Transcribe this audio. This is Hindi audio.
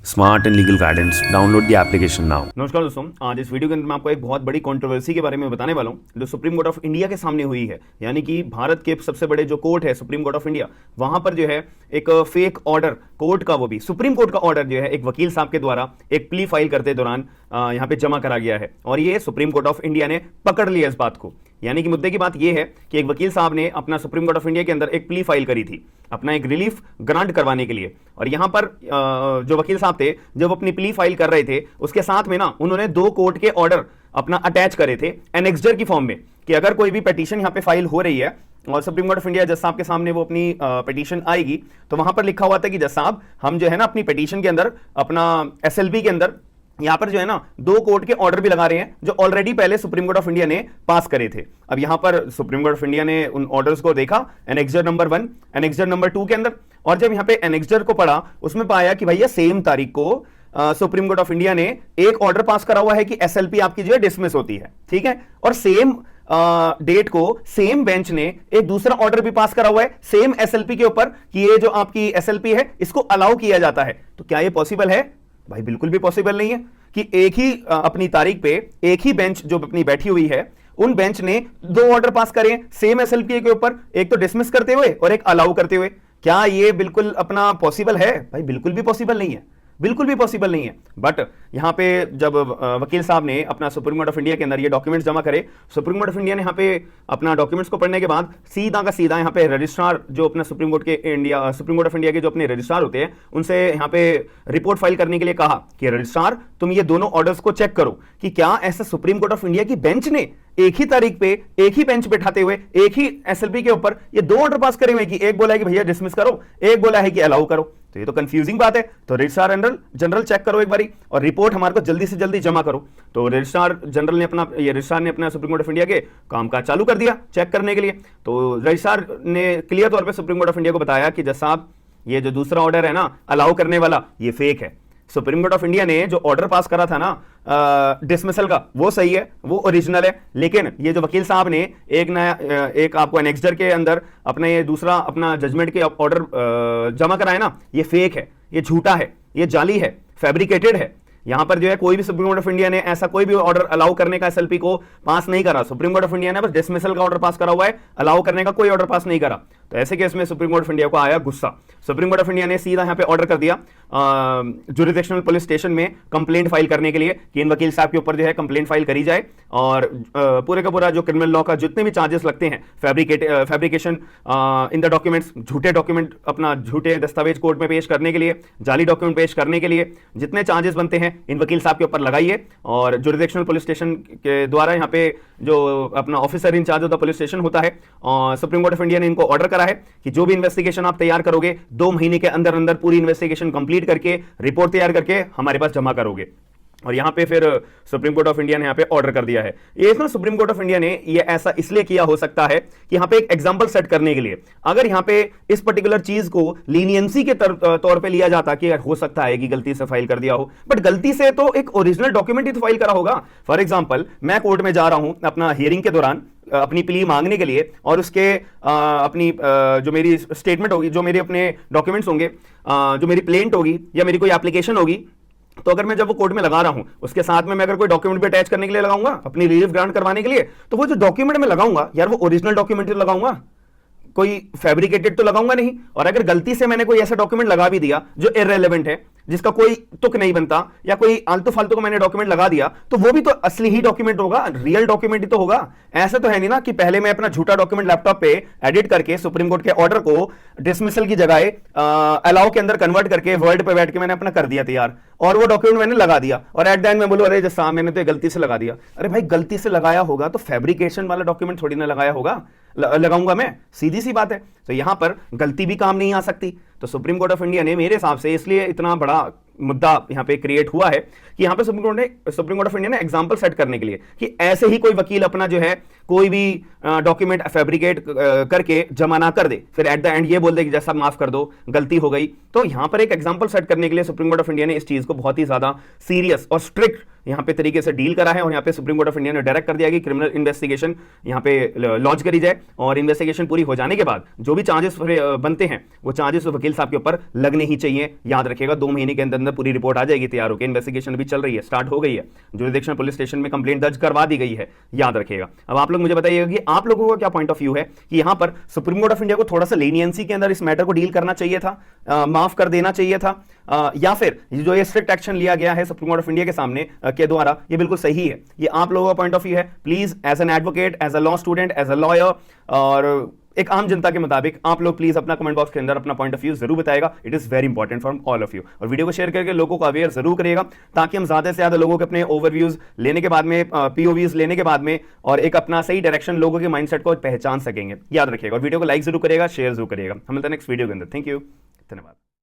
Smart and legal guidance download the application now. नमस्कार दोस्तों, आज इस वीडियो के अंदर मैं आपको एक बहुत बड़ी कंट्रोवर्सी के बारे में बताने वाला हूं जो सुप्रीम कोर्ट ऑफ इंडिया के सामने हुई है। यानी कि भारत के सबसे बड़े जो कोर्ट है सुप्रीम कोर्ट ऑफ इंडिया, वहां पर जो है एक फेक ऑर्डर कोर्ट का, वो भी सुप्रीम कोर्ट का ऑर्डर जो है एक वकील साहब के द्वारा एक प्ली फाइल करते दौरान यहाँ पे जमा करा गया है और ये सुप्रीम कोर्ट ऑफ इंडिया ने पकड़ लिया इस बात को। यानी कि मुद्दे की बात यह है कि एक वकील साहब ने अपना सुप्रीम कोर्ट ऑफ इंडिया के अंदर एक प्ली फाइल करी थी अपना एक रिलीफ ग्रांट करवाने के लिए। और यहां पर जो वकील साहब थे जब अपनी प्ली फाइल कर रहे थे उसके साथ में ना उन्होंने 2 कोर्ट के ऑर्डर अपना अटैच करे थे एनेक्सडर की फॉर्म में, कि अगर कोई भी पिटीशन यहां पे फाइल हो रही है और सुप्रीम कोर्ट ऑफ इंडिया जज साहब के सामने वो अपनी पिटीशन आएगी तो वहां पर लिखा हुआ था कि जज साहब हम जो है ना अपनी पिटीशन के अंदर अपना एसएलपी के अंदर यहां पर जो है ना 2 कोर्ट के ऑर्डर भी लगा रहे हैं जो ऑलरेडी पहले सुप्रीम कोर्ट ऑफ इंडिया ने पास करे थे। अब यहां पर सुप्रीम कोर्ट ऑफ इंडिया ने उन ऑर्डर्स को देखा एनेक्सडर नंबर 1 एनेक्सडर नंबर 2 के अंदर, और जब यहां पे एनेक्सडर को पढ़ा उसमें पाया कि भैया सेम तारीख को सुप्रीम कोर्ट ऑफ इंडिया ने एक ऑर्डर पास करा हुआ है कि एसएलपी आपकी जो है डिसमिस होती है, ठीक है, और सेम डेट को सेम बेंच ने एक दूसरा ऑर्डर भी पास करा हुआ है सेम एसएलपी के ऊपर कि ये जो आपकी एसएलपी है इसको अलाउ किया जाता है। तो क्या ये पॉसिबल है? भाई बिल्कुल भी पॉसिबल नहीं है कि एक ही अपनी तारीख पे एक ही बेंच जो अपनी बैठी हुई है उन बेंच ने 2 ऑर्डर पास करे सेम एसएलपी के ऊपर, एक तो डिसमिस करते हुए और एक अलाउ करते हुए। क्या ये बिल्कुल अपना पॉसिबल है? भाई बिल्कुल भी पॉसिबल नहीं है, बिल्कुल भी पॉसिबल नहीं है। बट यहां पे जब वकील साहब ने अपना सुप्रीम कोर्ट ऑफ इंडिया के अंदर ये डॉक्यूमेंट्स जमा करे, सुप्रीम कोर्ट ऑफ इंडिया ने यहां पे अपना डॉक्यूमेंट्स को पढ़ने के बाद सीधा का सीधा यहां पे रजिस्ट्रार जो अपना सुप्रीम कोर्ट ऑफ इंडिया के जो अपने रजिस्ट्रार होते हैं उनसे यहां पे रिपोर्ट फाइल करने के लिए कहा कि रजिस्ट्रार तुम ये दोनों ऑर्डर्स को चेक करो कि क्या ऐसा सुप्रीम कोर्ट ऑफ इंडिया की बेंच ने एक ही तारीख पे एक ही बेंच बैठाते हुए एक ही एसएलपी के ऊपर ये 2 ऑर्डर पास करे हुए कि एक बोला है कि भैया डिसमिस करो, एक बोला है कि अलाउ करो। तो ये तो कंफ्यूजिंग बात है। तो रजिस्ट्रार जनरल चेक करो एक बारी और रिपोर्ट हमारे को जल्दी से जल्दी जमा करो। तो रजिस्ट्रार ने अपना सुप्रीम कोर्ट ऑफ इंडिया के कामकाज चालू कर दिया चेक करने के लिए। तो रजिस्ट्रार ने क्लियर तौर पे सुप्रीम कोर्ट ऑफ इंडिया को बताया कि जज साहब ये जो दूसरा ऑर्डर है ना अलाउ करने वाला ये फेक है। सुप्रीम कोर्ट ऑफ इंडिया ने जो ऑर्डर पास करा था ना डिसमिसल का वो सही है, वो ओरिजिनल है, लेकिन ये जो वकील साहब ने एक आपको एनेक्सडर के अंदर अपना ये दूसरा अपना जजमेंट के ऑर्डर जमा कराए ना, ये फेक है, ये झूठा है, ये जाली है, फैब्रिकेटेड है। यहां पर जो है कोई भी सुप्रीम कोर्ट ऑफ इंडिया ने ऐसा कोई भी ऑर्डर अलाउ करने का एसएलपी को पास नहीं करा। सुप्रीम कोर्ट ऑफ इंडिया ने बस डिसमिसल का ऑर्डर पास करा हुआ है, अलाउ करने का कोई ऑर्डर पास नहीं करा। तो ऐसे केस में सुप्रीम कोर्ट ऑफ इंडिया को आया गुस्सा। सुप्रीम कोर्ट ऑफ इंडिया ने सीधा यहां पे ऑर्डर कर दिया जुरिडिक्शनल पुलिस स्टेशन में कंप्लेंट फाइल करने के लिए कि इन वकील साहब के ऊपर जो है कंप्लेंट फाइल करी जाए और पूरे का पूरा जो क्रिमिनल लॉ का जितने भी चार्जेस लगते हैं फैब्रिकेशन इन द डॉक्यूमेंट्स, झूठे डॉक्यूमेंट अपना झूठे दस्तावेज कोर्ट में पेश करने के लिए, जाली डॉक्यूमेंट पेश करने के लिए जितने चार्जेस बनते हैं इन वकील साहब के ऊपर लगाइए। और जुरिडिक्शनल पुलिस स्टेशन के द्वारा यहाँ पे जो अपना officer in charge of the police station होता है और सुप्रीम कोर्ट ऑफ इंडिया ने इनको ऑर्डर करा है कि जो भी इन्वेस्टिगेशन आप तैयार करोगे 2 महीने के अंदर अंदर पूरी इन्वेस्टिगेशन कंप्लीट करके रिपोर्ट तैयार करके हमारे पास जमा करोगे। और यहां पे फिर सुप्रीम कोर्ट ऑफ इंडिया ने यहां पे ऑर्डर कर दिया है। ये ना सुप्रीम कोर्ट ऑफ इंडिया ने ये ऐसा इसलिए किया हो सकता है कि यहां पे एक एग्जांपल सेट करने के लिए, अगर यहां पे इस पर्टिकुलर चीज को लीनियंसी के तौर पे लिया जाता कि हो सकता है कि गलती से फाइल कर दिया हो, बट गलती से तो एक ओरिजिनल डॉक्यूमेंट ही तो फाइल करा होगा। फॉर एग्जाम्पल मैं कोर्ट में जा रहा हूं अपना हियरिंग के दौरान अपनी प्ली मांगने के लिए और उसके अपनी जो मेरी स्टेटमेंट होगी, जो मेरे अपने डॉक्यूमेंट्स होंगे, जो मेरी प्लेंट होगी या मेरी कोई एप्लीकेशन होगी, तो अगर मैं जब वो कोर्ट में लगा रहा हूं उसके साथ में मैं अगर कोई डॉक्यूमेंट भी अटैच करने के लिए लगाऊंगा अपनी रिलीफ ग्रांट करवाने के लिए, तो वो जो डॉक्यूमेंट मैं लगाऊंगा यार वो ओरिजिनल डॉक्यूमेंट ही लगाऊंगा, कोई फैब्रिकेटेड तो लगाऊंगा नहीं। और अगर गलती से मैंने कोई ऐसा डॉक्यूमेंट लगा भी दिया जो इररेलेवेंट है, जिसका कोई तुक नहीं बनता, या कोई आलतू फालतू का मैंने डॉक्यूमेंट लगा दिया, तो वो भी तो असली ही डॉक्यूमेंट होगा, रियल डॉक्यूमेंट ही तो होगा। ऐसा तो है नहीं ना कि पहले मैं अपना झूठा डॉक्यूमेंट लैपटॉप पे एडिट करके सुप्रीम कोर्ट के ऑर्डर को डिसमिसल की जगह अलाउ के अंदर कन्वर्ट करके वर्ड पे बैठ के मैंने अपना कर दिया तैयार और वो डॉक्यूमेंट मैंने लगा दिया और एट द एंड मैं बोलूं अरे जैसा मैंने तो गलती से लगा दिया। अरे भाई गलती से लगाया होगा तो फैब्रिकेशन वाला डॉक्यूमेंट थोड़ी ना लगाया होगा, लगाऊंगा मैं, सीधी सी बात है। तो यहां पर गलती भी काम नहीं आ सकती। तो सुप्रीम कोर्ट ऑफ इंडिया ने मेरे हिसाब से इसलिए इतना बड़ा मुद्दा यहां पे क्रिएट हुआ है कि यहां पे सुप्रीम कोर्ट ऑफ इंडिया ने एग्जांपल सेट करने के लिए कि ऐसे ही कोई वकील अपना जो है कोई भी डॉक्यूमेंट फैब्रिकेट करके जमा ना कर दे, फिर एट द एंड ये बोल दे कि जैसा माफ कर दो गलती हो गई। तो यहां पर एक एग्जांपल सेट करने के लिए सुप्रीम कोर्ट ऑफ इंडिया ने इस चीज को बहुत ही ज्यादा सीरियस और स्ट्रिक्ट यहाँ पे तरीके से डील करा है और यहाँ पे सुप्रीम कोर्ट ऑफ इंडिया ने डायरेक्ट कर दिया कि क्रिमिनल इन्वेस्टिगेशन यहाँ पे लॉन्च करी जाए और इन्वेस्टिगेशन पूरी हो जाने के बाद जो भी चार्जेस बनते हैं वो चार्जेस वकील साहब के ऊपर लगने ही चाहिए। याद रखिएगा 2 महीने के अंदर अंदर पूरी रिपोर्ट आ जाएगी तैयार होकर। इन्वेस्टिगेशन अभी चल रही है, स्टार्ट हो गई है, जुरिडिक्शनल पुलिस स्टेशन में कंप्लेंट दर्ज करवा दी गई है, याद रखिएगा। अब आप लोग मुझे बताइएगा कि आप लोगों का क्या पॉइंट ऑफ व्यू है कि यहां पर सुप्रीम कोर्ट ऑफ इंडिया को थोड़ा सा लीनियंसी के अंदर इस मैटर को डील करना चाहिए था, माफ कर देना चाहिए था, या फिर जो ये स्ट्रिक्ट एक्शन लिया गया है सुप्रीम कोर्ट ऑफ इंडिया के सामने के द्वारा ये बिल्कुल सही है? ये आप लोगों का पॉइंट ऑफ व्यू है। Please as an advocate, as a law student, as a lawyer और एक आम जनता के मुताबिक आप लोग प्लीज अपना कमेंट बॉक्स के अंदर अपना पॉइंट ऑफ व्यू जरूर बताएगा। It is very important for all of you. और वीडियो को शेयर करके लोगों को अवेयर जरूर करिएगा ताकि हम ज्यादा से ज्यादा लोगों के अपने ओवरव्यूज लेने के बाद में, पीओवीज लेने के बाद में और एक अपना सही डायरेक्शन लोगों के माइंडसेट को पहचान सकेंगे। याद रखिएगा और वीडियो को लाइक जरूर करिएगा, शेयर जरूर करिएगा। हम मिलते हैं नेक्स्ट वीडियो के अंदर। थैंक यू, धन्यवाद।